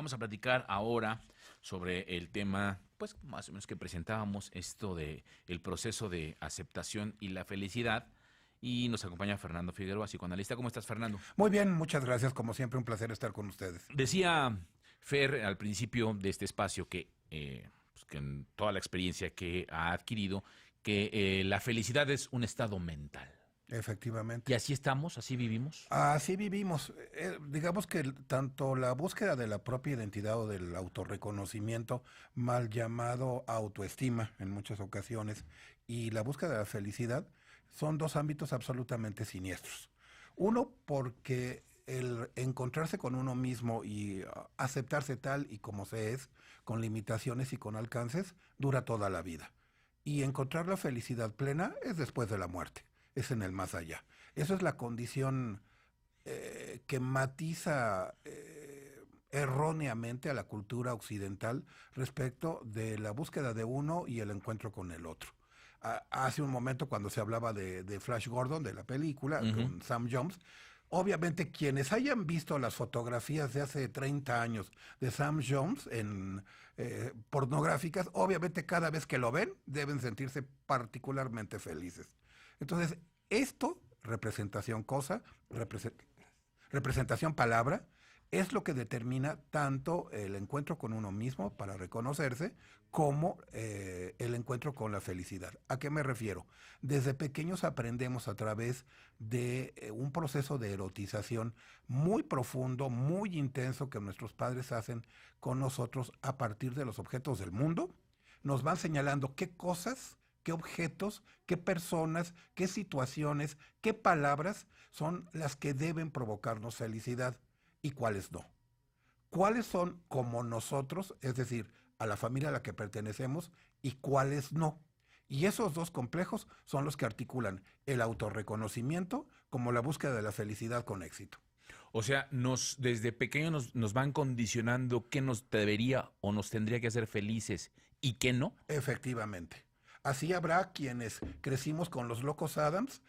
vamos a platicar ahora sobre el tema, pues más o menos que presentábamos, esto de el proceso de aceptación y la felicidad. Y nos acompaña Fernando Figueroa, psicoanalista. ¿Cómo estás, Fernando? Muy bien, muchas gracias. Como siempre, un placer estar con ustedes. Decía Fer al principio de este espacio pues que en toda la experiencia que ha adquirido, que la felicidad es un estado mental. Y Efectivamente. así estamos, así vivimos. Así vivimos. Digamos que tanto la búsqueda de la propia identidad o del autorreconocimiento, mal llamado autoestima en muchas ocasiones, y la búsqueda de la felicidad son dos ámbitos absolutamente siniestros. Uno, porque el encontrarse con uno mismo y aceptarse tal y como se es, con limitaciones y con alcances, dura toda la vida. Y encontrar la felicidad plena es después de la muerte, es en el más allá. Eso es la condición que matiza erróneamente a la cultura occidental respecto de la búsqueda de uno y el encuentro con el otro. Hace un momento cuando se hablaba de Flash Gordon, de la película, con Sam Jones, obviamente quienes hayan visto las fotografías de hace 30 años de Sam Jones en pornográficas, obviamente cada vez que lo ven deben sentirse particularmente felices. Entonces, esto, representación cosa, representación palabra, es lo que determina tanto el encuentro con uno mismo para reconocerse como el encuentro con la felicidad. ¿A qué me refiero? Desde pequeños aprendemos a través de un proceso de erotización muy profundo, muy intenso que nuestros padres hacen con nosotros a partir de los objetos del mundo. Nos van señalando qué cosas, qué objetos, qué personas, qué situaciones, qué palabras son las que deben provocarnos felicidad y cuáles no. Cuáles son como nosotros, es decir, a la familia a la que pertenecemos, y cuáles no. Y esos dos complejos son los que articulan el autorreconocimiento como la búsqueda de la felicidad con éxito. O sea, desde pequeños nos van condicionando qué nos debería o nos tendría que hacer felices y qué no. Efectivamente. Así habrá quienes crecimos con los Locos Adams,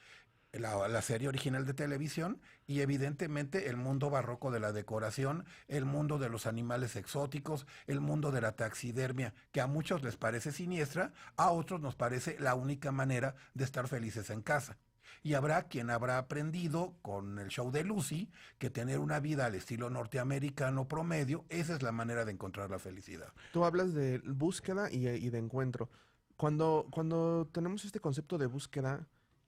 la serie original de televisión, y evidentemente el mundo barroco de la decoración, el mundo de los animales exóticos, el mundo de la taxidermia, que a muchos les parece siniestra, a otros nos parece la única manera de estar felices en casa. Y habrá quien habrá aprendido con el show de Lucy que tener una vida al estilo norteamericano promedio, esa es la manera de encontrar la felicidad. Tú hablas de búsqueda y de encuentro. Cuando tenemos este concepto de búsqueda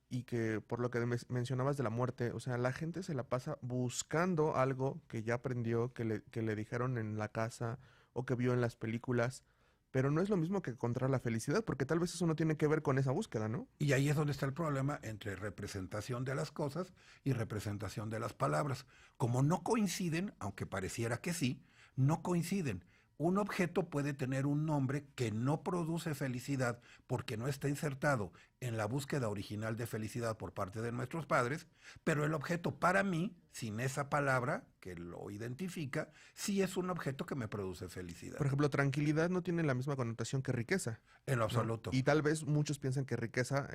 y que por lo que mencionabas de la muerte, o sea, la gente se la pasa buscando algo que ya aprendió, que le dijeron en la casa o que vio en las películas, pero no es lo mismo que encontrar la felicidad, porque tal vez eso no tiene que ver con esa búsqueda, ¿no? Y ahí es donde está el problema entre representación de las cosas y representación de las palabras. Como no coinciden, aunque pareciera que sí, no coinciden. Un objeto puede tener un nombre que no produce felicidad porque no está insertado en la búsqueda original de felicidad por parte de nuestros padres, pero el objeto para mí, sin esa palabra que lo identifica, sí es un objeto que me produce felicidad. Por ejemplo, tranquilidad no tiene la misma connotación que riqueza, En lo ¿no? absoluto. Y tal vez muchos piensan que riqueza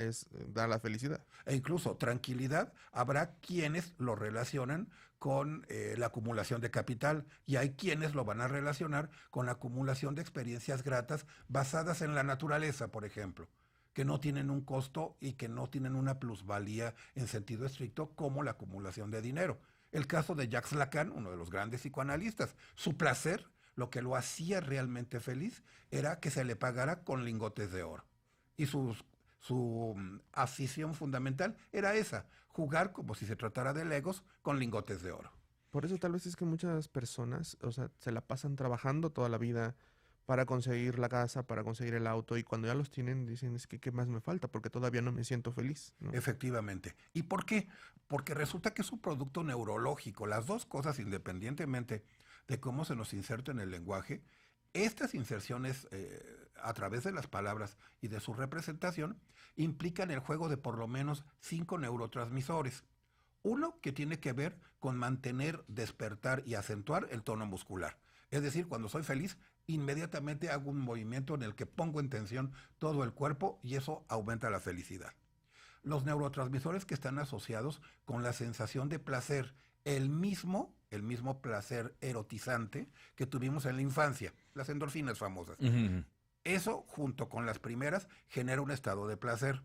da la felicidad. E incluso tranquilidad, habrá quienes lo relacionan con la acumulación de capital y hay quienes lo van a relacionar con la acumulación de experiencias gratas basadas en la naturaleza, por ejemplo, que no tienen un costo y que no tienen una plusvalía en sentido estricto como la acumulación de dinero. El caso de Jacques Lacan, uno de los grandes psicoanalistas, su placer, lo que lo hacía realmente feliz, era que se le pagara con lingotes de oro. Y su afición fundamental era esa, jugar como si se tratara de legos con lingotes de oro. Por eso tal vez es que muchas personas, o sea, se la pasan trabajando toda la vida para conseguir la casa, para conseguir el auto, y cuando ya los tienen dicen, es que ¿qué más me falta? Porque todavía no me siento feliz, ¿no? Efectivamente. ¿Y por qué? Porque resulta que es un producto neurológico. Las dos cosas, independientemente de cómo se nos inserta en el lenguaje, estas inserciones a través de las palabras y de su representación implican el juego de por lo menos 5 neurotransmisores. Uno que tiene que ver con mantener, despertar y acentuar el tono muscular. Es decir, cuando soy feliz, inmediatamente hago un movimiento en el que pongo en tensión todo el cuerpo y eso aumenta la felicidad. Los neurotransmisores que están asociados con la sensación de placer, el mismo el mismo placer erotizante que tuvimos en la infancia, las endorfinas famosas. Ujú. Eso, junto con las primeras, genera un estado de placer.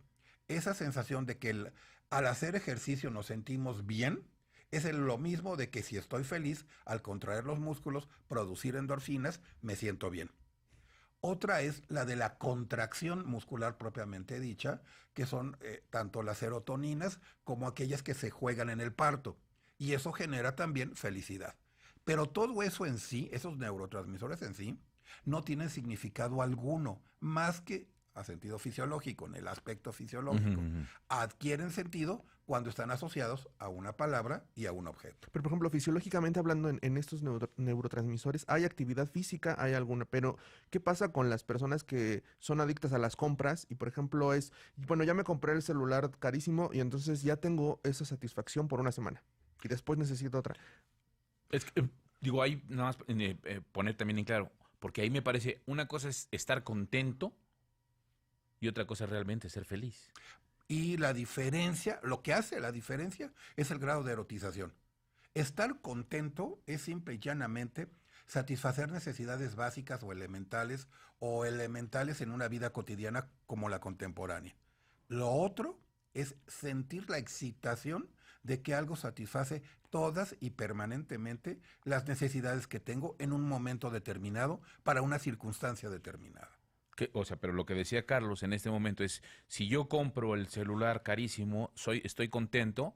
Esa sensación de que al hacer ejercicio nos sentimos bien, es lo mismo de que si estoy feliz, al contraer los músculos, producir endorfinas, me siento bien. Otra es la de la contracción muscular propiamente dicha, que son tanto las serotoninas como aquellas que se juegan en el parto. Y eso genera también felicidad. Pero todo eso en sí, esos neurotransmisores en sí, no tienen significado alguno, más que a sentido fisiológico, en el aspecto fisiológico. Ujú. Adquieren sentido cuando están asociados a una palabra y a un objeto. Pero, por ejemplo, fisiológicamente hablando en estos neurotransmisores, hay actividad física, hay alguna, pero ¿qué pasa con las personas que son adictas a las compras? Y, por ejemplo, bueno, ya me compré el celular carísimo y entonces ya tengo esa satisfacción por una semana y después necesito otra. Es que, digo, ahí nada más poner también en claro, porque ahí me parece, una cosa es estar contento y otra cosa es realmente ser feliz. Y la diferencia, lo que hace la diferencia es el grado de erotización. Estar contento es simple y llanamente satisfacer necesidades básicas o elementales en una vida cotidiana como la contemporánea. Lo otro es sentir la excitación de que algo satisface todas y permanentemente las necesidades que tengo en un momento determinado para una circunstancia determinada. O sea, pero lo que decía Carlos en este momento es, si yo compro el celular carísimo, estoy contento,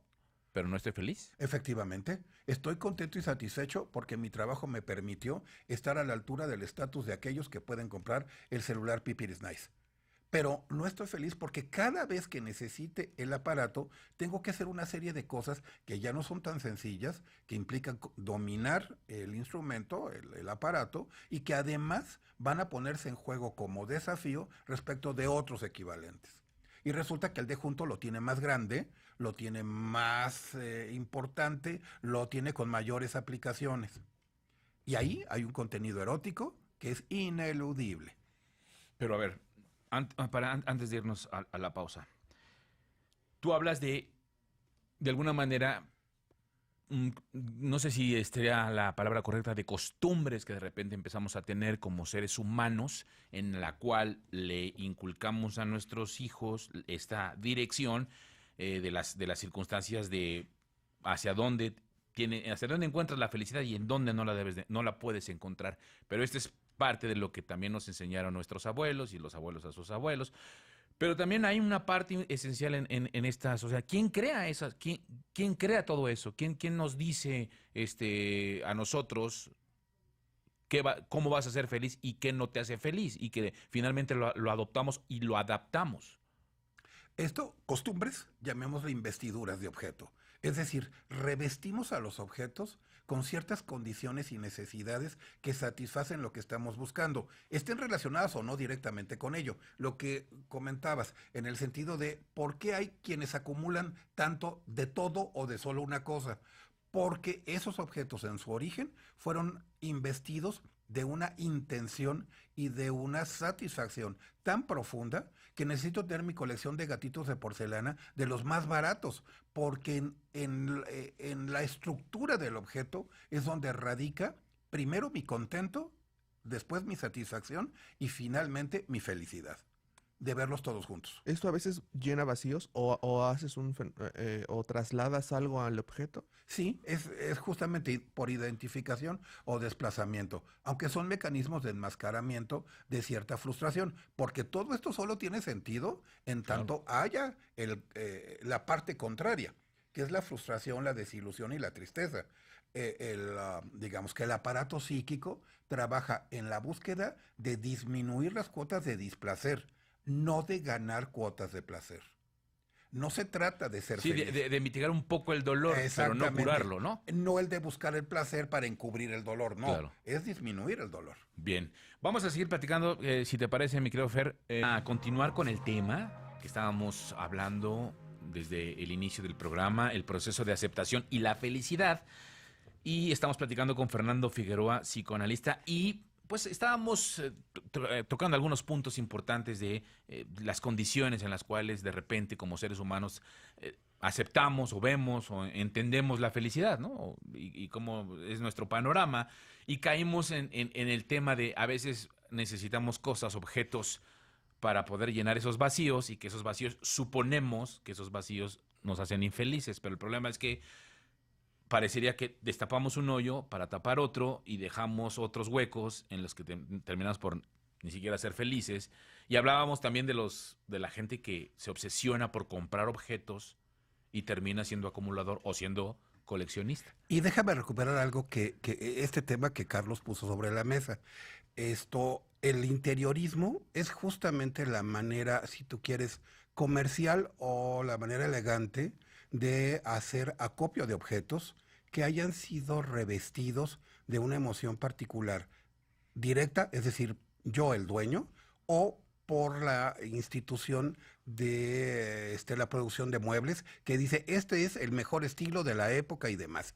pero no estoy feliz. Efectivamente, estoy contento y satisfecho porque mi trabajo me permitió estar a la altura del estatus de aquellos que pueden comprar el celular Pipiris Nice. Pero no estoy feliz porque cada vez que necesite el aparato, tengo que hacer una serie de cosas que ya no son tan sencillas, que implican dominar el instrumento, el aparato, y que además van a ponerse en juego como desafío respecto de otros equivalentes. Y resulta que el de junto lo tiene más grande, lo tiene más importante, lo tiene con mayores aplicaciones. Y ahí hay un contenido erótico que es ineludible. Pero a ver, antes de irnos a la pausa, tú hablas de alguna manera, no sé si sería la palabra correcta, de costumbres que de repente empezamos a tener como seres humanos, en la cual le inculcamos a nuestros hijos esta dirección de las circunstancias de hacia dónde encuentras la felicidad y en dónde no la puedes encontrar. Pero este es parte de lo que también nos enseñaron nuestros abuelos y los abuelos a sus abuelos. Pero también hay una parte esencial en esta sociedad. ¿Quién crea esas? ¿Quién crea todo eso? ¿Quién nos dice a nosotros cómo vas a ser feliz y qué no te hace feliz? Y que finalmente lo adoptamos y lo adaptamos. Esto, costumbres, llamémosle investiduras de objeto. Es decir, revestimos a los objetos con ciertas condiciones y necesidades que satisfacen lo que estamos buscando, estén relacionadas o no directamente con ello. Lo que comentabas, en el sentido de por qué hay quienes acumulan tanto de todo o de solo una cosa. Porque esos objetos en su origen fueron investidos de una intención y de una satisfacción tan profunda que necesito tener mi colección de gatitos de porcelana de los más baratos, porque en la estructura del objeto es donde radica primero mi contento, después mi satisfacción y finalmente mi felicidad de verlos todos juntos. ¿Esto a veces llena vacíos o haces o trasladas algo al objeto? Sí, es justamente por identificación o desplazamiento, aunque son mecanismos de enmascaramiento de cierta frustración, porque todo esto solo tiene sentido en tanto haya la parte contraria, que es la frustración, la desilusión y la tristeza. Digamos que el aparato psíquico trabaja en la búsqueda de disminuir las cuotas de displacer, no de ganar cuotas de placer. No se trata de ser feliz. De mitigar un poco el dolor, pero no curarlo, ¿no? No el de buscar el placer para encubrir el dolor, no. Claro. Es disminuir el dolor. Bien. Vamos a seguir platicando, si te parece, mi querido Fer, a continuar con el tema que estábamos hablando desde el inicio del programa, el proceso de aceptación y la felicidad. Y estamos platicando con Fernando Figueroa, psicoanalista, y pues estábamos tocando algunos puntos importantes de las condiciones en las cuales de repente como seres humanos aceptamos o vemos o entendemos la felicidad, ¿no? Y cómo es nuestro panorama. Y caímos en el tema de a veces necesitamos cosas, objetos para poder llenar esos vacíos y que esos vacíos, suponemos que esos vacíos nos hacen infelices, pero el problema es que parecería que destapamos un hoyo para tapar otro y dejamos otros huecos en los que terminamos por ni siquiera ser felices. Y hablábamos también de la gente que se obsesiona por comprar objetos y termina siendo acumulador o siendo coleccionista. Y déjame recuperar algo que este tema que Carlos puso sobre la mesa. El interiorismo es justamente la manera, si tú quieres, comercial o la manera elegante de hacer acopio de objetos que hayan sido revestidos de una emoción particular, directa, es decir, yo el dueño, o por la institución de la producción de muebles, que dice, este es el mejor estilo de la época y demás.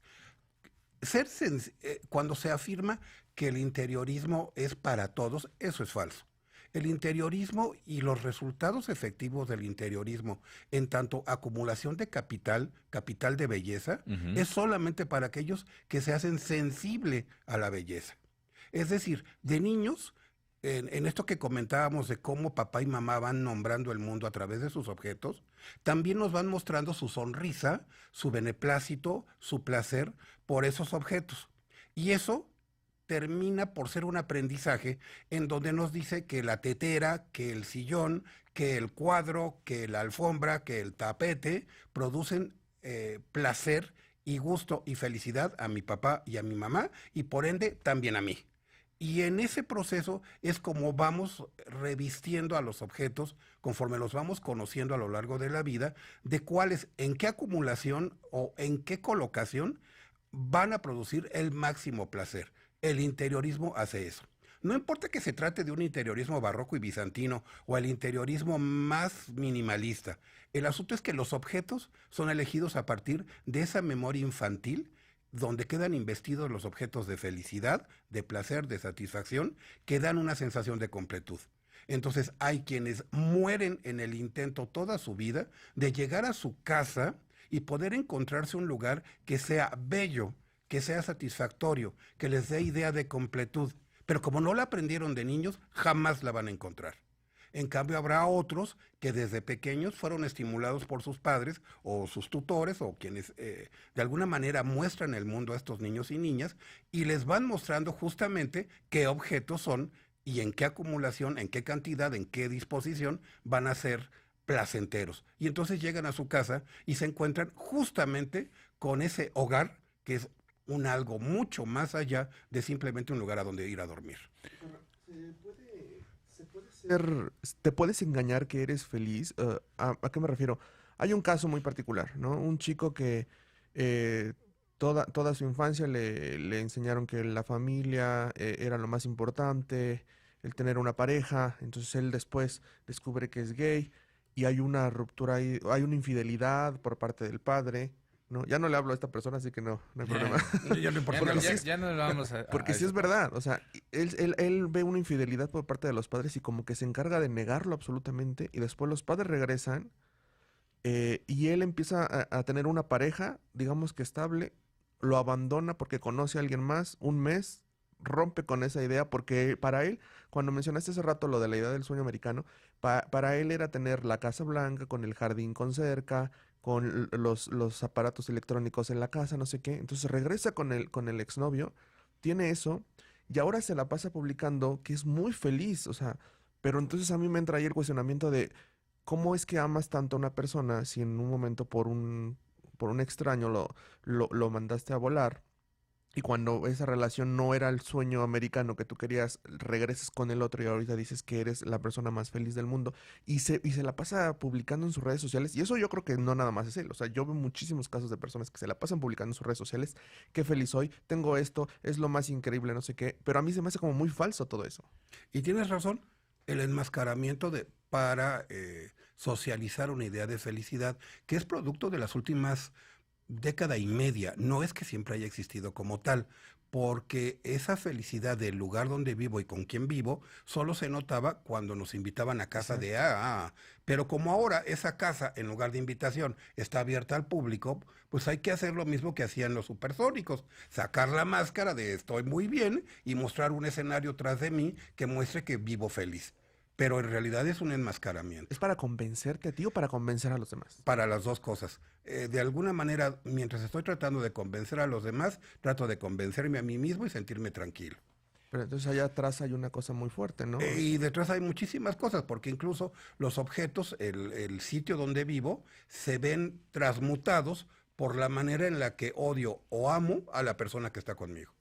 Cuando se afirma que el interiorismo es para todos, eso es falso. El interiorismo y los resultados efectivos del interiorismo en tanto acumulación de capital de belleza, es solamente para aquellos que se hacen sensible a la belleza. Es decir, de niños, en esto que comentábamos de cómo papá y mamá van nombrando el mundo a través de sus objetos, también nos van mostrando su sonrisa, su beneplácito, su placer por esos objetos. Y eso termina por ser un aprendizaje en donde nos dice que la tetera, que el sillón, que el cuadro, que la alfombra, que el tapete producen placer y gusto y felicidad a mi papá y a mi mamá y por ende también a mí. Y en ese proceso es como vamos revistiendo a los objetos conforme los vamos conociendo a lo largo de la vida, de cuáles, en qué acumulación o en qué colocación van a producir el máximo placer. El interiorismo hace eso. No importa que se trate de un interiorismo barroco y bizantino o el interiorismo más minimalista. El asunto es que los objetos son elegidos a partir de esa memoria infantil donde quedan investidos los objetos de felicidad, de placer, de satisfacción, que dan una sensación de completud. Entonces hay quienes mueren en el intento toda su vida de llegar a su casa y poder encontrarse un lugar que sea bello, que sea satisfactorio, que les dé idea de completud. Pero como no la aprendieron de niños, jamás la van a encontrar. En cambio, habrá otros que desde pequeños fueron estimulados por sus padres o sus tutores o quienes de alguna manera muestran el mundo a estos niños y niñas y les van mostrando justamente qué objetos son y en qué acumulación, en qué cantidad, en qué disposición van a ser placenteros. Y entonces llegan a su casa y se encuentran justamente con ese hogar que es un algo mucho más allá de simplemente un lugar a donde ir a dormir. ¿Te puedes engañar que eres feliz? ¿A qué me refiero? Hay un caso muy particular, ¿no? Un chico que toda su infancia le enseñaron que la familia era lo más importante, el tener una pareja, entonces él después descubre que es gay y hay una ruptura ahí, hay una infidelidad por parte del padre, ¿no? Ya no le hablo a esta persona, así que no hay problema. Ya no importa. Ya no lo vamos a... Porque sí es verdad, o sea, él ve una infidelidad por parte de los padres y como que se encarga de negarlo absolutamente y después los padres regresan y él empieza a tener una pareja, digamos que estable, lo abandona porque conoce a alguien más, un mes, rompe con esa idea porque para él, cuando mencionaste hace rato lo de la idea del sueño americano, para él era tener la Casa Blanca con el jardín con cerca, con los aparatos electrónicos en la casa, no sé qué. Entonces regresa con el exnovio, tiene eso, y ahora se la pasa publicando que es muy feliz, o sea, pero entonces a mí me entra ahí el cuestionamiento de cómo es que amas tanto a una persona si en un momento por un extraño lo mandaste a volar. Y cuando esa relación no era el sueño americano que tú querías, regresas con el otro y ahorita dices que eres la persona más feliz del mundo. Y se la pasa publicando en sus redes sociales. Y eso yo creo que no nada más es él. O sea, yo veo muchísimos casos de personas que se la pasan publicando en sus redes sociales. Qué feliz soy, tengo esto, es lo más increíble, no sé qué. Pero a mí se me hace como muy falso todo eso. Y tienes razón, el enmascaramiento para socializar una idea de felicidad que es producto de las últimas década y media, no es que siempre haya existido como tal, porque esa felicidad del lugar donde vivo y con quien vivo solo se notaba cuando nos invitaban a casa de pero como ahora esa casa, en lugar de invitación, está abierta al público, pues hay que hacer lo mismo que hacían los supersónicos, sacar la máscara de estoy muy bien y mostrar un escenario tras de mí que muestre que vivo feliz. Pero en realidad es un enmascaramiento. ¿Es para convencerte a ti o para convencer a los demás? Para las dos cosas. De alguna manera, mientras estoy tratando de convencer a los demás, trato de convencerme a mí mismo y sentirme tranquilo. Pero entonces allá atrás hay una cosa muy fuerte, ¿no? Y detrás hay muchísimas cosas, porque incluso los objetos, el sitio donde vivo, se ven transmutados por la manera en la que odio o amo a la persona que está conmigo.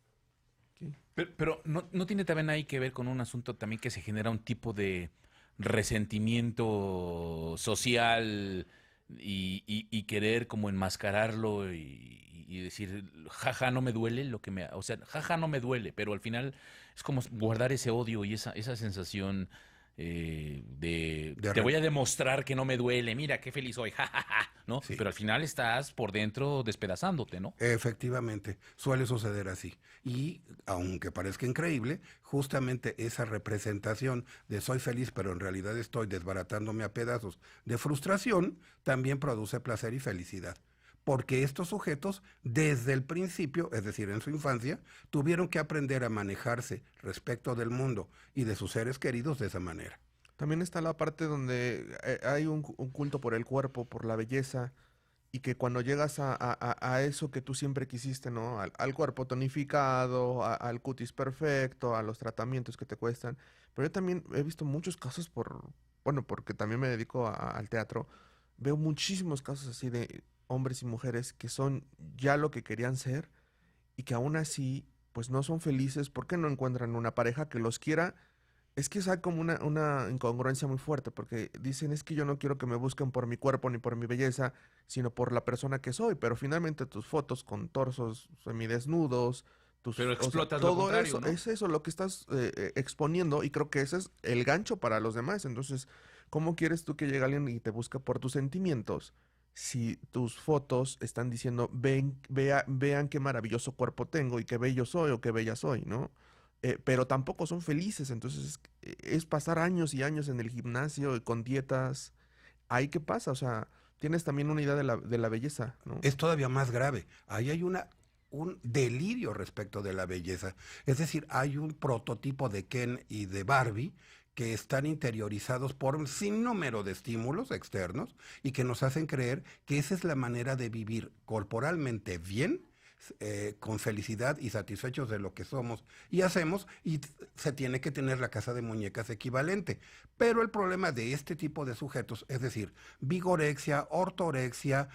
Sí. Pero no tiene también ahí que ver con un asunto también que se genera un tipo de resentimiento social y querer como enmascararlo y decir, jaja, no me duele lo que me... O sea, jaja, no me duele, pero al final es como guardar ese odio y esa sensación te voy a demostrar que no me duele, mira qué feliz soy, jajaja, ¿no? Sí. Pero al final estás por dentro despedazándote, ¿no? Efectivamente, suele suceder así. Y aunque parezca increíble, justamente esa representación de soy feliz, pero en realidad estoy desbaratándome a pedazos de frustración, también produce placer y felicidad. Porque estos sujetos, desde el principio, es decir, en su infancia, tuvieron que aprender a manejarse respecto del mundo y de sus seres queridos de esa manera. También está la parte donde hay un culto por el cuerpo, por la belleza, y que cuando llegas a eso que tú siempre quisiste, ¿no? Al cuerpo tonificado, al cutis perfecto, a los tratamientos que te cuestan. Pero yo también he visto muchos casos bueno, porque también me dedico al teatro, veo muchísimos casos así de hombres y mujeres que son ya lo que querían ser y que aún así, pues no son felices porque no encuentran una pareja que los quiera. Es que hay como una incongruencia muy fuerte, porque dicen, es que yo no quiero que me busquen por mi cuerpo ni por mi belleza, sino por la persona que soy, pero finalmente tus fotos con torsos semidesnudos, Pero o sea, explotas lo todo contrario, eso, ¿no? es eso lo que estás exponiendo, y creo que ese es el gancho para los demás. Entonces, ¿cómo quieres tú que llegue alguien y te busque por tus sentimientos si tus fotos están diciendo, vean qué maravilloso cuerpo tengo y qué bello soy o qué bella soy, ¿no? Pero tampoco son felices, entonces es pasar años y años en el gimnasio y con dietas. Ahí qué pasa, o sea, tienes también una idea de la belleza, ¿no? Es todavía más grave. Ahí hay un delirio respecto de la belleza. Es decir, hay un prototipo de Ken y de Barbie que están interiorizados por un sinnúmero de estímulos externos y que nos hacen creer que esa es la manera de vivir corporalmente bien, con felicidad y satisfechos de lo que somos y hacemos, y se tiene que tener la casa de muñecas equivalente. Pero el problema de este tipo de sujetos, es decir, vigorexia, ortorexia,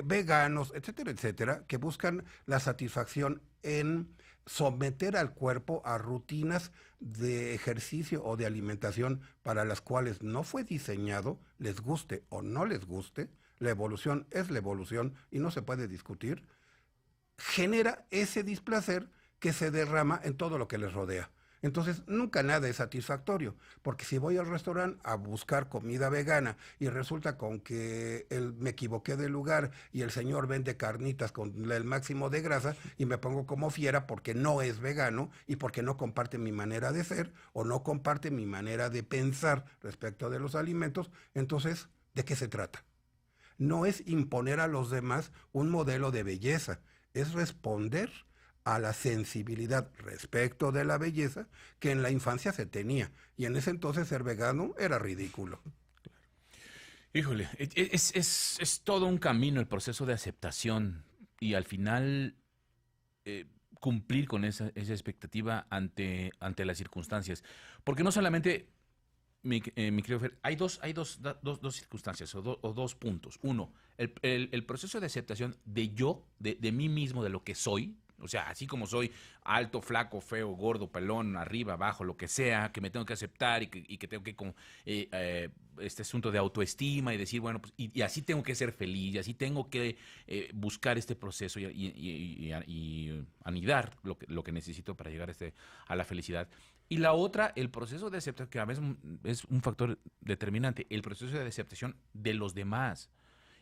veganos, etcétera, etcétera, que buscan la satisfacción en someter al cuerpo a rutinas de ejercicio o de alimentación para las cuales no fue diseñado, les guste o no les guste, la evolución es la evolución y no se puede discutir, genera ese displacer que se derrama en todo lo que les rodea. Entonces, nunca nada es satisfactorio, porque si voy al restaurante a buscar comida vegana y resulta con que me equivoqué de lugar y el señor vende carnitas con el máximo de grasa y me pongo como fiera porque no es vegano y porque no comparte mi manera de ser o no comparte mi manera de pensar respecto de los alimentos, entonces, ¿de qué se trata? No es imponer a los demás un modelo de belleza, es responder a la sensibilidad respecto de la belleza que en la infancia se tenía. Y en ese entonces ser vegano era ridículo. Híjole, es todo un camino el proceso de aceptación y al final cumplir con esa expectativa ante las circunstancias. Porque no solamente, mi querido Fer, hay dos circunstancias o dos puntos. Uno, el proceso de aceptación de mí mismo, de lo que soy. O sea, así como soy alto, flaco, feo, gordo, pelón, arriba, abajo, lo que sea, que me tengo que aceptar y que tengo que este asunto de autoestima y decir, bueno, pues, y así tengo que ser feliz, y así tengo que buscar este proceso y anidar lo que necesito para llegar a la felicidad. Y la otra, el proceso de aceptación, que a veces es un factor determinante, el proceso de aceptación de los demás.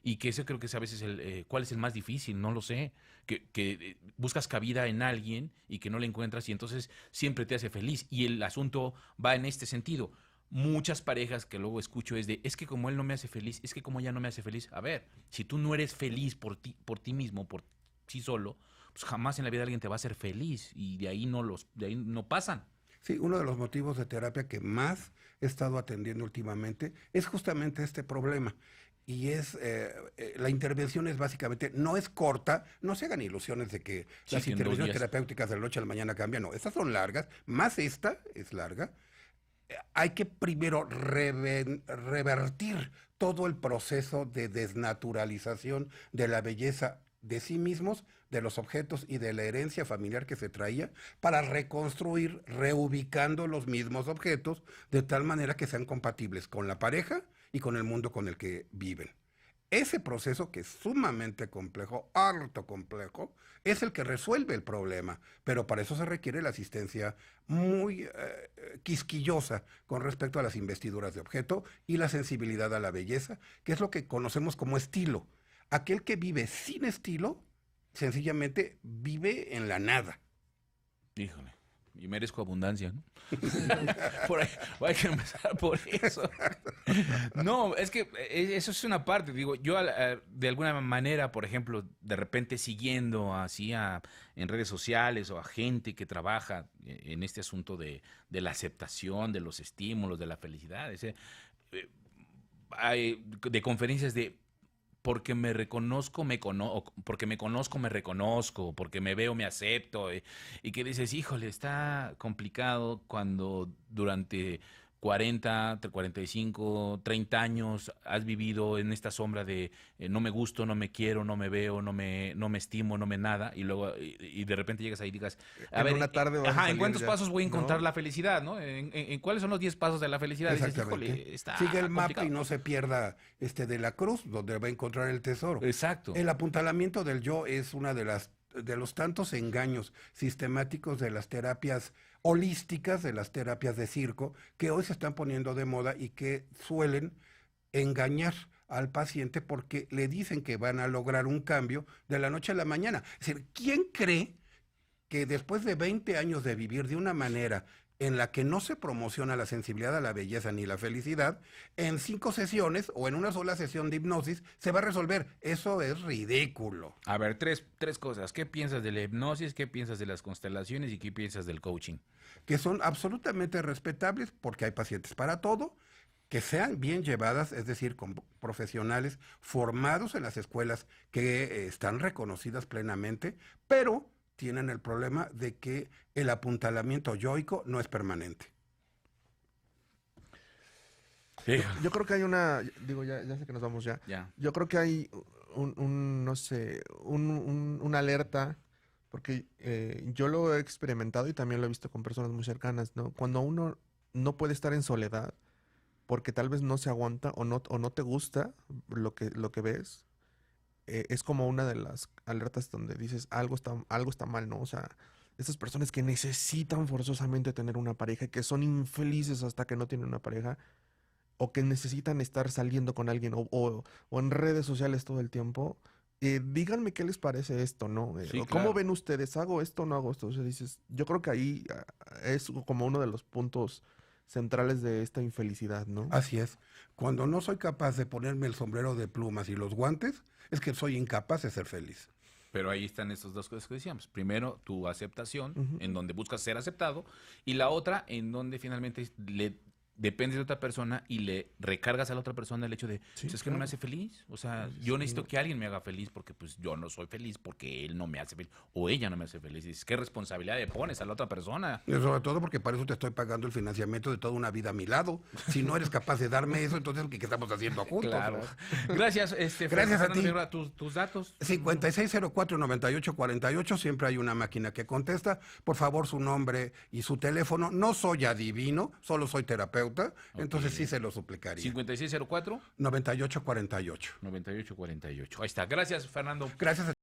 Y que ese creo que es a veces ¿cuál es el más difícil? No lo sé. Que buscas cabida en alguien y que no la encuentras y entonces siempre te hace feliz. Y el asunto va en este sentido. Muchas parejas que luego escucho es que como él no me hace feliz, es que como ella no me hace feliz. A ver, si tú no eres feliz por ti mismo, por sí solo, pues jamás en la vida alguien te va a hacer feliz y de ahí no pasan. Sí, uno de los motivos de terapia que más he estado atendiendo últimamente es justamente este problema. Y la intervención es básicamente, no es corta, no se hagan ilusiones de que Sí, las que en 2 intervenciones días. terapéuticas de la noche a la mañana cambian, no, estas son largas, más esta es larga. Hay que primero revertir todo el proceso de desnaturalización de la belleza de sí mismos, de los objetos y de la herencia familiar que se traía, para reconstruir, reubicando los mismos objetos de tal manera que sean compatibles con la pareja y con el mundo con el que viven. Ese proceso, que es sumamente complejo, harto complejo, es el que resuelve el problema, pero para eso se requiere la asistencia muy quisquillosa con respecto a las investiduras de objeto y la sensibilidad a la belleza, que es lo que conocemos como estilo. Aquel que vive sin estilo, sencillamente vive en la nada. Híjole, y merezco abundancia, ¿no? Por ahí, hay que empezar por eso. No, es que eso es una parte. Digo, yo de alguna manera, por ejemplo, de repente siguiendo en redes sociales o a gente que trabaja en este asunto de la aceptación, de los estímulos, de la felicidad, hay de conferencias de porque me reconozco, porque me conozco, me reconozco, porque me veo, me acepto, y que dices, híjole, está complicado cuando durante 40, 45, 30 años has vivido en esta sombra de no me gusto, no me quiero, no me veo, no me estimo, no me nada, y luego y de repente llegas ahí y digas, a En ver, una tarde vas a ajá, ¿en salir cuántos ya, pasos voy a encontrar ¿no? la felicidad, no? ¿En cuáles son los 10 pasos de la felicidad? Dices, híjole, está Sigue el mapa complicado. y no se pierda de la cruz, donde va a encontrar el tesoro. Exacto. El apuntalamiento del yo es una de los tantos engaños sistemáticos de las terapias holísticas, de las terapias de circo, que hoy se están poniendo de moda y que suelen engañar al paciente porque le dicen que van a lograr un cambio de la noche a la mañana. Es decir, ¿quién cree que después de 20 años de vivir de una manera en la que no se promociona la sensibilidad a la belleza ni la felicidad, en 5 sesiones o en una sola sesión de hipnosis se va a resolver? Eso es ridículo. A ver, tres cosas. ¿Qué piensas de la hipnosis? ¿Qué piensas de las constelaciones? ¿Y qué piensas del coaching? Que son absolutamente respetables porque hay pacientes para todo, que sean bien llevadas, es decir, con profesionales formados en las escuelas que están reconocidas plenamente, pero tienen el problema de que el apuntalamiento yoico no es permanente. Yo creo que hay digo, ya sé que nos vamos ya. Ya. Yo creo que hay no sé, una alerta, porque yo lo he experimentado y también lo he visto con personas muy cercanas, ¿no? Cuando uno no puede estar en soledad, porque tal vez no se aguanta o no te gusta lo que ves, es como una de las alertas donde dices algo está mal, ¿no? O sea, estas personas que necesitan forzosamente tener una pareja y que son infelices hasta que no tienen una pareja, o que necesitan estar saliendo con alguien o en redes sociales todo el tiempo, díganme qué les parece esto, ¿no? Sí, ¿Cómo claro. ven ustedes? ¿Hago esto o no hago esto? O sea, dices, yo creo que ahí es como uno de los puntos centrales de esta infelicidad, ¿no? Así es. Cuando no soy capaz de ponerme el sombrero de plumas y los guantes, es que soy incapaz de ser feliz. Pero ahí están estas dos cosas que decíamos. Primero, tu aceptación, Ujú. en donde buscas ser aceptado, y la otra, en donde finalmente dependes de otra persona y le recargas a la otra persona el hecho de, Sí, pues es que no me claro. hace feliz. O sea, Sí, yo sí, necesito no. que alguien me haga feliz porque pues yo no soy feliz porque él no me hace feliz o ella no me hace feliz. Y dices, ¿qué responsabilidad le pones a la otra persona? Y sobre todo porque para eso te estoy pagando el financiamiento de toda una vida a mi lado. Si no eres capaz de darme eso, entonces ¿qué estamos haciendo juntos? Claro. Gracias, Gracias a Fernando ti. Figueroa. Tus datos. 5604-9848, siempre hay una máquina que contesta. Por favor, su nombre y su teléfono. No soy adivino, solo soy terapeuta, entonces sí se lo suplicaría. 5604 9848. 9848. Ahí está. Gracias, Fernando. Gracias a